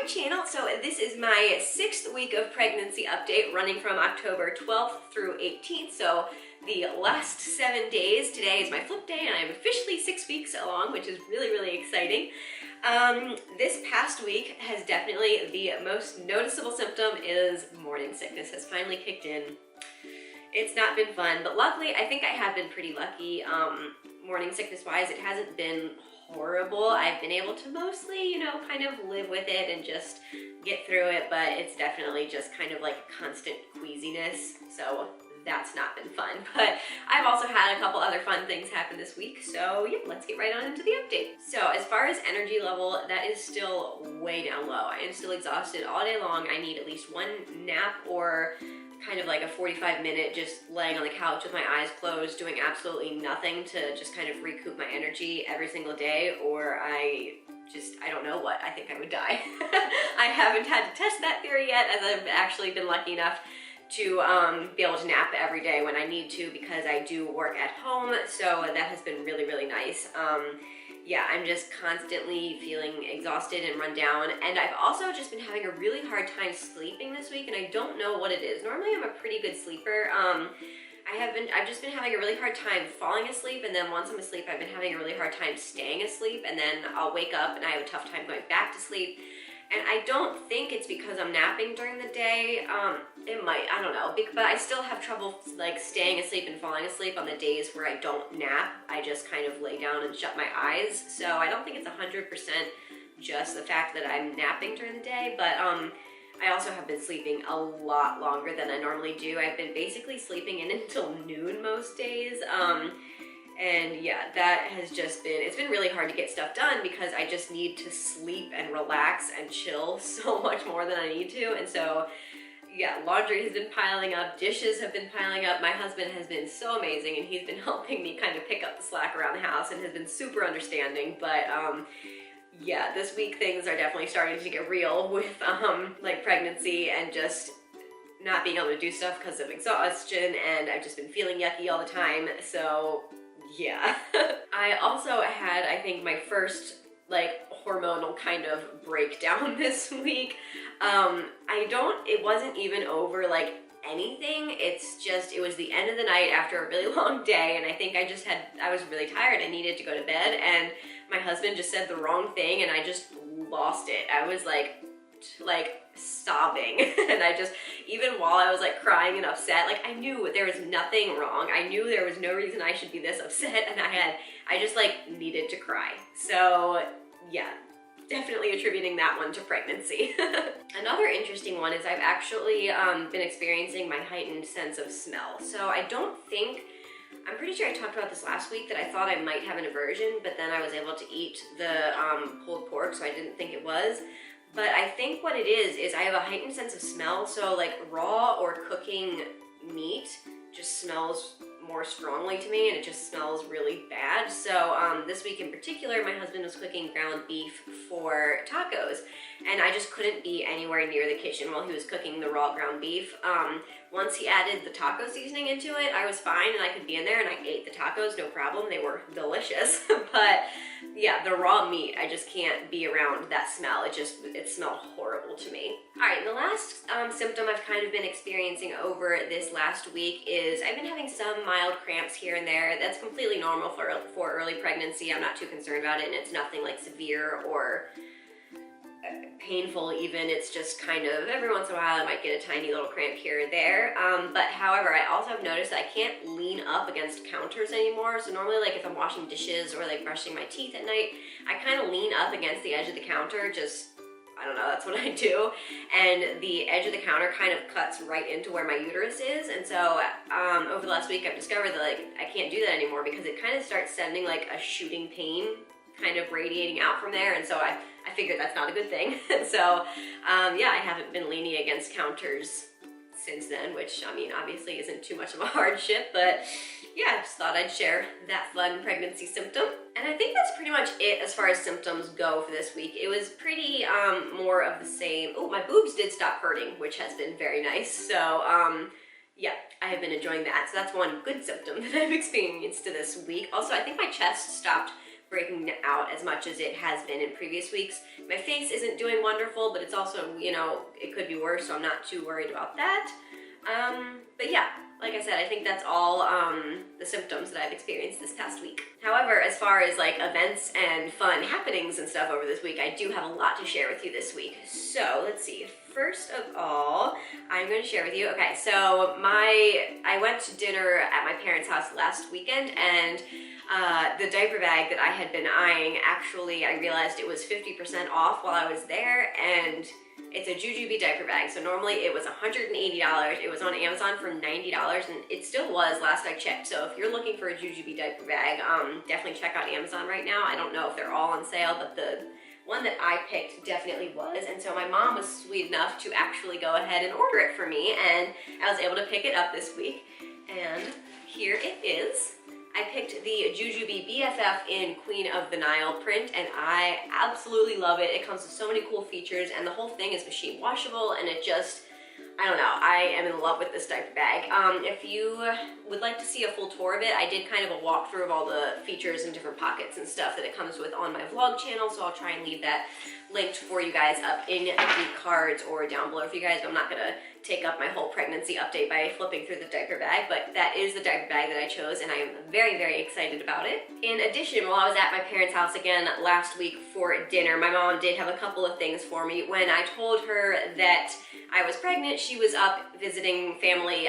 channel. So this is my 6th week of pregnancy update, running from October 12th through 18th. So the last 7 days. Today is my flip day and I'm officially 6 weeks along, which is really, really exciting. This past week has definitely, the most noticeable symptom is morning sickness has finally kicked in. It's not been fun, but luckily I think I have been pretty lucky. Morning sickness wise, it hasn't been horrible. I've been able to mostly, kind of live with it and just get through it, but it's definitely just kind of like a constant queasiness. So that's not been fun, but I've also had a couple other fun things happen this week. So yeah, let's get right on into the update. So as far as energy level, that is still way down low. I am still exhausted all day long. I need at least one nap or kind of like a 45-minute just laying on the couch with my eyes closed, doing absolutely nothing to just kind of recoup my energy every single day, or I don't know what, I think I would die. I haven't had to test that theory yet, as I've actually been lucky enough to be able to nap every day when I need to, because I do work at home, so that has been really, really nice. Yeah, I'm just constantly feeling exhausted and run down, and I've also just been having a really hard time sleeping this week, and I don't know what it is. Normally I'm a pretty good sleeper. I've just been having a really hard time falling asleep, and then once I'm asleep, I've been having a really hard time staying asleep, and then I'll wake up and I have a tough time going back to sleep. And I don't think it's because I'm napping during the day. It might, I don't know, but I still have trouble like staying asleep and falling asleep on the days where I don't nap. I just kind of lay down and shut my eyes. So I don't think it's 100% just the fact that I'm napping during the day, but I also have been sleeping a lot longer than I normally do. I've been basically sleeping in until noon most days. And yeah, that has just been, it's been really hard to get stuff done because I just need to sleep and relax and chill so much more than I need to. And so yeah, laundry has been piling up, dishes have been piling up. My husband has been so amazing, and he's been helping me kind of pick up the slack around the house and has been super understanding. But yeah, this week things are definitely starting to get real with like pregnancy and just not being able to do stuff because of exhaustion, and I've just been feeling yucky all the time. So yeah. I also had, I think, my first like hormonal kind of breakdown this week. It wasn't even over like anything. It's just, it was the end of the night after a really long day, and I think I was really tired. I needed to go to bed, and my husband just said the wrong thing, and I just lost it. I was like sobbing, and even while I was like crying and upset, like I knew there was nothing wrong. I knew there was no reason I should be this upset, and I just like needed to cry. So yeah, definitely attributing that one to pregnancy. Another interesting one is I've actually been experiencing my heightened sense of smell. So I'm pretty sure I talked about this last week, that I thought I might have an aversion, but then I was able to eat the pulled pork, so I didn't think it was. But I think what it is I have a heightened sense of smell, so like raw or cooking meat just smells more strongly to me, and it just smells really bad. So this week in particular, my husband was cooking ground beef for tacos, and I just couldn't be anywhere near the kitchen while he was cooking the raw ground beef. Once he added the taco seasoning into it, I was fine, and I could be in there and I ate the tacos, no problem. They were delicious. But yeah, the raw meat, I just can't be around that smell. It smelled horrible to me. All right, the last symptom I've kind of been experiencing over this last week is I've been having some mild cramps here and there. That's completely normal for early pregnancy. I'm not too concerned about it, and it's nothing like severe or painful even. It's just kind of every once in a while I might get a tiny little cramp here or there. But however, I also have noticed that I can't lean up against counters anymore. So normally, like if I'm washing dishes or like brushing my teeth at night, I kind of lean up against the edge of the counter. I don't know, that's what I do. And the edge of the counter kind of cuts right into where my uterus is. And so over the last week, I've discovered that like I can't do that anymore, because it kind of starts sending like a shooting pain kind of radiating out from there. And so I figured that's not a good thing. And so yeah, I haven't been leaning against counters since then, which I mean obviously isn't too much of a hardship, but yeah, I just thought I'd share that fun pregnancy symptom. And I think that's pretty much it as far as symptoms go for this week. It was pretty more of the same. Oh, my boobs did stop hurting, which has been very nice. So yeah, I have been enjoying that. So that's one good symptom that I've experienced this week. Also, I think my chest stopped breaking out as much as it has been in previous weeks. My face isn't doing wonderful, but it's also, you know, it could be worse, so I'm not too worried about that. But yeah, like I said, I think that's all the symptoms that I've experienced this past week. However, as far as like events and fun happenings and stuff over this week, I do have a lot to share with you this week. So let's see. First of all, I'm going to share with you, okay, so I went to dinner at my parents' house last weekend, and the diaper bag that I had been eyeing, actually, I realized it was 50% off while I was there, and it's a Jujube diaper bag. So normally it was $180. It was on Amazon for $90, and it still was last I checked. So if you're looking for a Jujube diaper bag, definitely check out Amazon right now. I don't know if they're all on sale, but the one that I picked definitely was. And so my mom was sweet enough to actually go ahead and order it for me, and I was able to pick it up this week. And here it is. I picked the Jujube BFF in Queen of the Nile print, and I absolutely love it. It comes with so many cool features, and the whole thing is machine washable, and it just, I don't know, I am in love with this diaper bag. If you would like to see a full tour of it, I did kind of a walkthrough of all the features and different pockets and stuff that it comes with on my vlog channel, so I'll try and leave that linked for you guys up in the cards or down below for you guys. I'm not gonna take up my whole pregnancy update by flipping through the diaper bag, but that is the diaper bag that I chose, and I am very, very excited about it. In addition, while I was at my parents' house again last week for dinner, my mom did have a couple of things for me. When I told her that I was pregnant, she was up visiting family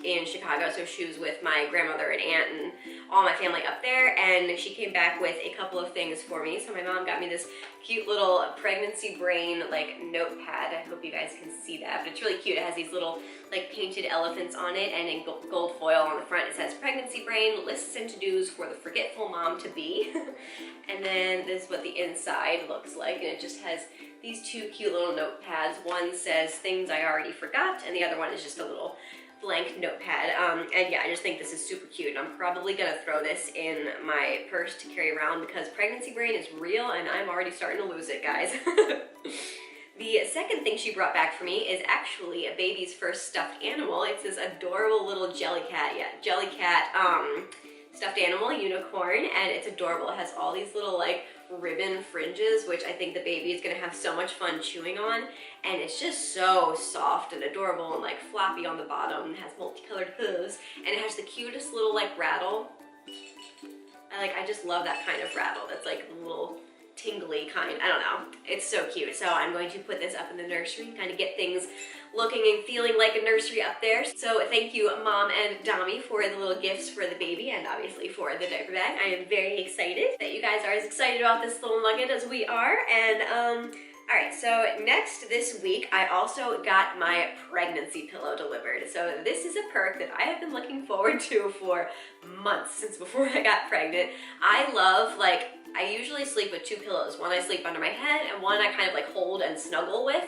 in Chicago, so she was with my grandmother and aunt and all my family up there, and she came back with a couple of things for me. So my mom got me this cute little pregnancy brain like notepad. I hope you guys can see that, but it's really cute. It has these little like painted elephants on it, and in gold foil on the front it says pregnancy brain, lists and to-dos for the forgetful mom to be. And then this is what the inside looks like, and it just has these two cute little notepads. One says things I already forgot, and the other one is just a little blank notepad. And yeah, I just think this is super cute. I'm probably gonna throw this in my purse to carry around because pregnancy brain is real, and I'm already starting to lose it, guys. The second thing she brought back for me is actually a baby's first stuffed animal. It's this adorable little Jellycat, stuffed animal unicorn, and it's adorable. It has all these little like ribbon fringes, which I think the baby is gonna have so much fun chewing on, and it's just so soft and adorable and like floppy on the bottom. It has multicolored hooves, and it has the cutest little like rattle. I just love that kind of rattle. That's like a little tingly kind, I don't know. It's so cute. So I'm going to put this up in the nursery and kind of get things looking and feeling like a nursery up there. So thank you, Mom and Dami, for the little gifts for the baby and obviously for the diaper bag. I am very excited that you guys are as excited about this little nugget as we are. And all right, so next this week, I also got my pregnancy pillow delivered. So this is a perk that I have been looking forward to for months, since before I got pregnant. I love, I usually sleep with two pillows. One I sleep under my head, and one I kind of like hold and snuggle with.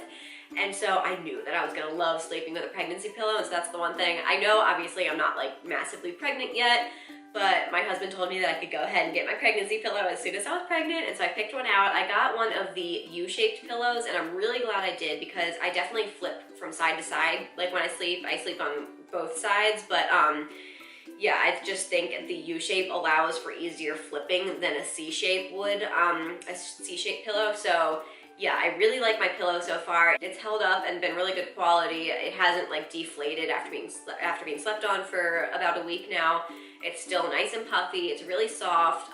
And so I knew that I was gonna love sleeping with a pregnancy pillow, and so that's the one thing. I know obviously I'm not like massively pregnant yet, but my husband told me that I could go ahead and get my pregnancy pillow as soon as I was pregnant, and so I picked one out. I got one of the U-shaped pillows, and I'm really glad I did because I definitely flip from side to side. Like when I sleep on both sides, but yeah, I just think the U-shape allows for easier flipping than a C-shape would, a C-shaped pillow. So yeah, I really like my pillow so far. It's held up and been really good quality. It hasn't like deflated after being slept on for about a week now. It's still nice and puffy. It's really soft.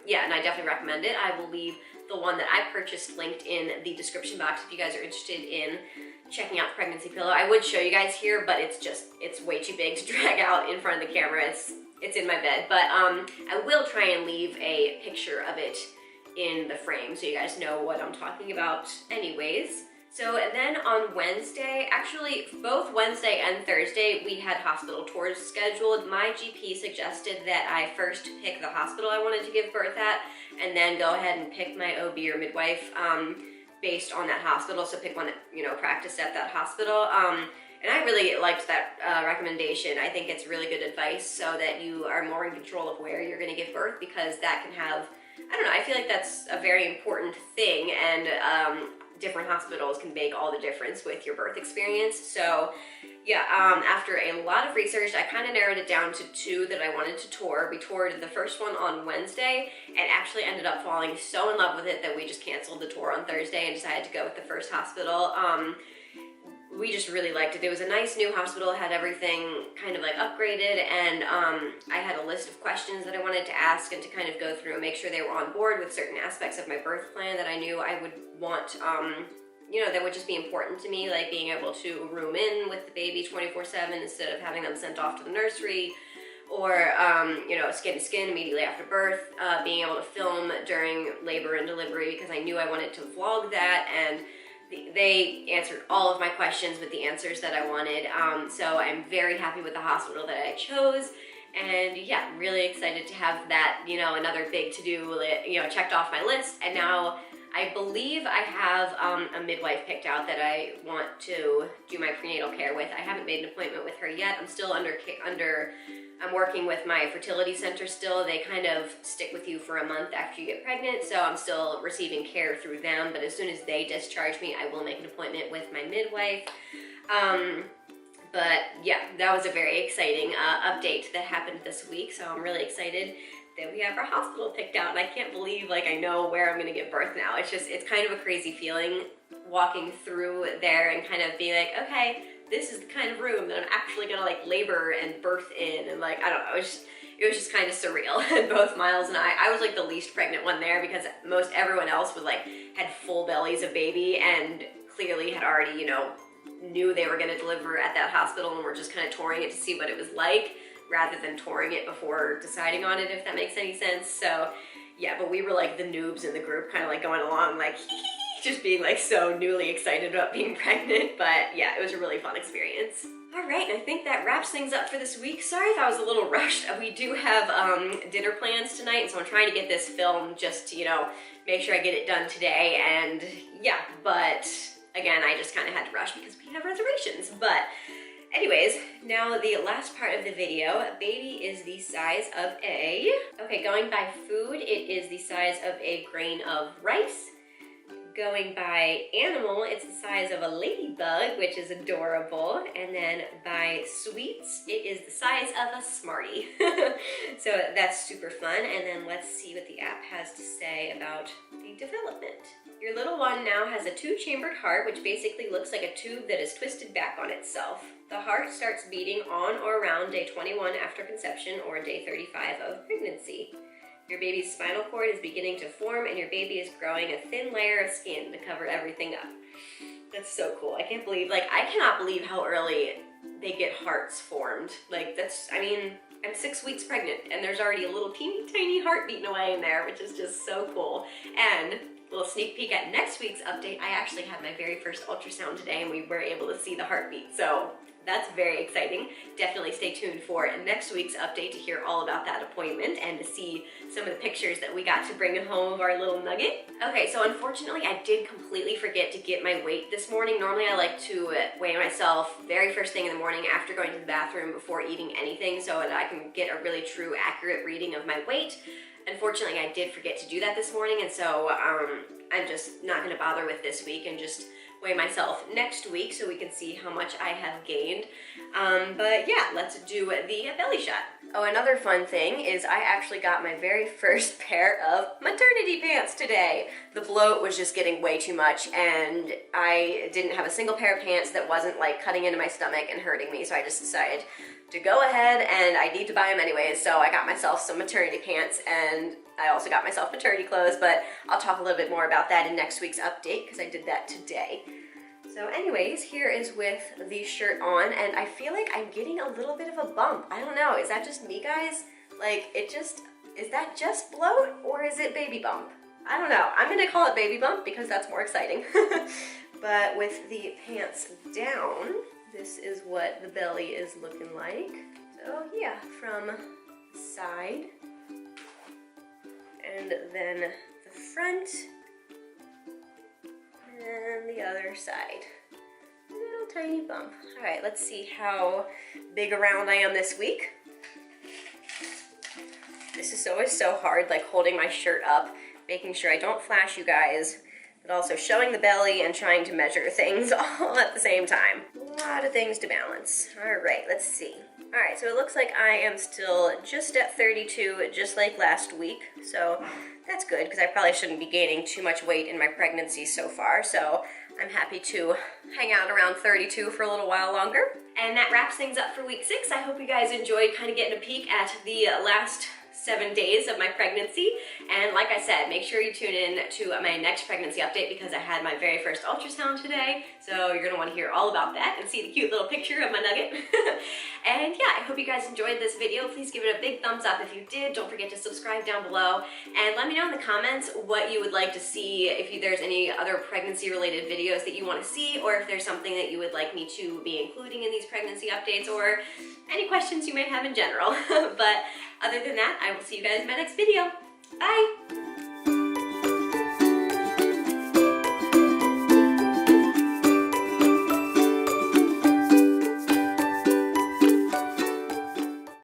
Yeah, and I definitely recommend it. I will leave the one that I purchased linked in the description box if you guys are interested in checking out the pregnancy pillow. I would show you guys here, but it's way too big to drag out in front of the camera. It's in my bed, but I will try and leave a picture of it in the frame so you guys know what I'm talking about anyways. So then on Wednesday, actually both Wednesday and Thursday, we had hospital tours scheduled. My GP suggested that I first pick the hospital I wanted to give birth at, and then go ahead and pick my OB or midwife based on that hospital. So pick one that, you know, practiced at that hospital. And I really liked that recommendation. I think it's really good advice so that you are more in control of where you're gonna give birth, because that can have, I don't know, I feel like that's a very important thing, and different hospitals can make all the difference with your birth experience. So Yeah, after a lot of research, I kind of narrowed it down to 2 that I wanted to tour. We toured the first one on Wednesday and actually ended up falling so in love with it that we just canceled the tour on Thursday and decided to go with the first hospital. We just really liked it. It was a nice new hospital, had everything kind of like upgraded, and I had a list of questions that I wanted to ask and to kind of go through and make sure they were on board with certain aspects of my birth plan that I knew I would want, you know, that would just be important to me, like being able to room in with the baby 24/7 instead of having them sent off to the nursery, or, you know, skin to skin immediately after birth, being able to film during labor and delivery because I knew I wanted to vlog that, and they answered all of my questions with the answers that I wanted. So I'm very happy with the hospital that I chose. And yeah, really excited to have that, you know, another big to-do, you know, checked off my list. And now I believe I have a midwife picked out that I want to do my prenatal care with. I haven't made an appointment with her yet. I'm still I'm working with my fertility center still. They kind of stick with you for a month after you get pregnant, so I'm still receiving care through them, but as soon as they discharge me, I will make an appointment with my midwife. But yeah, that was a very exciting update that happened this week, so I'm really excited that we have our hospital picked out, and I can't believe, like, I know where I'm gonna give birth now. It's kind of a crazy feeling walking through there and kind of being like, okay, this is the kind of room that I'm actually gonna like labor and birth in, and like, I don't know, it was just kind of surreal. And both Miles and I was like the least pregnant one there because most everyone else was like, had full bellies of baby and clearly had already, you know, knew they were gonna deliver at that hospital and were just kind of touring it to see what it was like, rather than touring it before deciding on it, if that makes any sense. So yeah, but we were like the noobs in the group, kind of like going along like just being like so newly excited about being pregnant. But yeah, it was a really fun experience. All right, I think that wraps things up for this week. Sorry if I was a little rushed. We do have dinner plans tonight, so I'm trying to get this filmed just to, you know, make sure I get it done today. And yeah, but again, I just kind of had to rush because we have reservations. But anyways, now the last part of the video. Baby is the size of okay, going by food, it is the size of a grain of rice. Going by animal, it's the size of a ladybug, which is adorable. And then by sweets, it is the size of a Smartie. So that's super fun. And then let's see what the app has to say about the development. Your little one now has a 2-chambered heart, which basically looks like a tube that is twisted back on itself. The heart starts beating on or around day 21 after conception or day 35 of pregnancy. Your baby's spinal cord is beginning to form and your baby is growing a thin layer of skin to cover everything up. That's so cool. I can't believe, like, I cannot believe how early they get hearts formed. Like, that's, I mean, I'm 6 weeks pregnant and there's already a little teeny tiny heart beating away in there, which is just so cool. And a little sneak peek at next week's update, I actually had my very first ultrasound today and we were able to see the heartbeat. So that's very exciting. Definitely stay tuned for next week's update to hear all about that appointment and to see some of the pictures that we got to bring home of our little nugget. Okay, so unfortunately I did completely forget to get my weight this morning. Normally I like to weigh myself very first thing in the morning after going to the bathroom before eating anything so that I can get a really true, accurate reading of my weight. Unfortunately, I did forget to do that this morning, and so I'm just not gonna bother with this week and just weigh myself next week so we can see how much I have gained. But yeah, let's do the belly shot. Oh, another fun thing is I actually got my very first pair of maternity pants today. The bloat was just getting way too much and I didn't have a single pair of pants that wasn't like cutting into my stomach and hurting me, so I just decided to go ahead, and I need to buy them anyways, so I got myself some maternity pants and I also got myself maternity clothes, but I'll talk a little bit more about that in next week's update because I did that today. So anyways, here is with the shirt on, and I feel like I'm getting a little bit of a bump. I don't know, is that just me, guys? Like, is that just bloat or is it baby bump? I don't know. I'm gonna call it baby bump because that's more exciting. But with the pants down, this is what the belly is looking like. So yeah, from the side, and then the front, and the other side. A little tiny bump. All right, let's see how big around I am this week. This is always so hard, like holding my shirt up, making sure I don't flash you guys, but also showing the belly and trying to measure things all at the same time. A lot of things to balance. All right, let's see. All right, so it looks like I am still just at 32, just like last week. So that's good, because I probably shouldn't be gaining too much weight in my pregnancy so far. So I'm happy to hang out around 32 for a little while longer. And that wraps things up for week 6. I hope you guys enjoyed kind of getting a peek at the last 7 days of my pregnancy. And like I said, make sure you tune in to my next pregnancy update, because I had my very first ultrasound today. So you're gonna want to hear all about that and see the cute little picture of my nugget. And yeah, I hope you guys enjoyed this video. Please give it a big thumbs up if you did. Don't forget to subscribe down below. And let me know in the comments what you would like to see, if there's any other pregnancy related videos that you want to see, or if there's something that you would like me to be including in these pregnancy updates, or any questions you may have in general. But other than that, I will see you guys in my next video. Bye!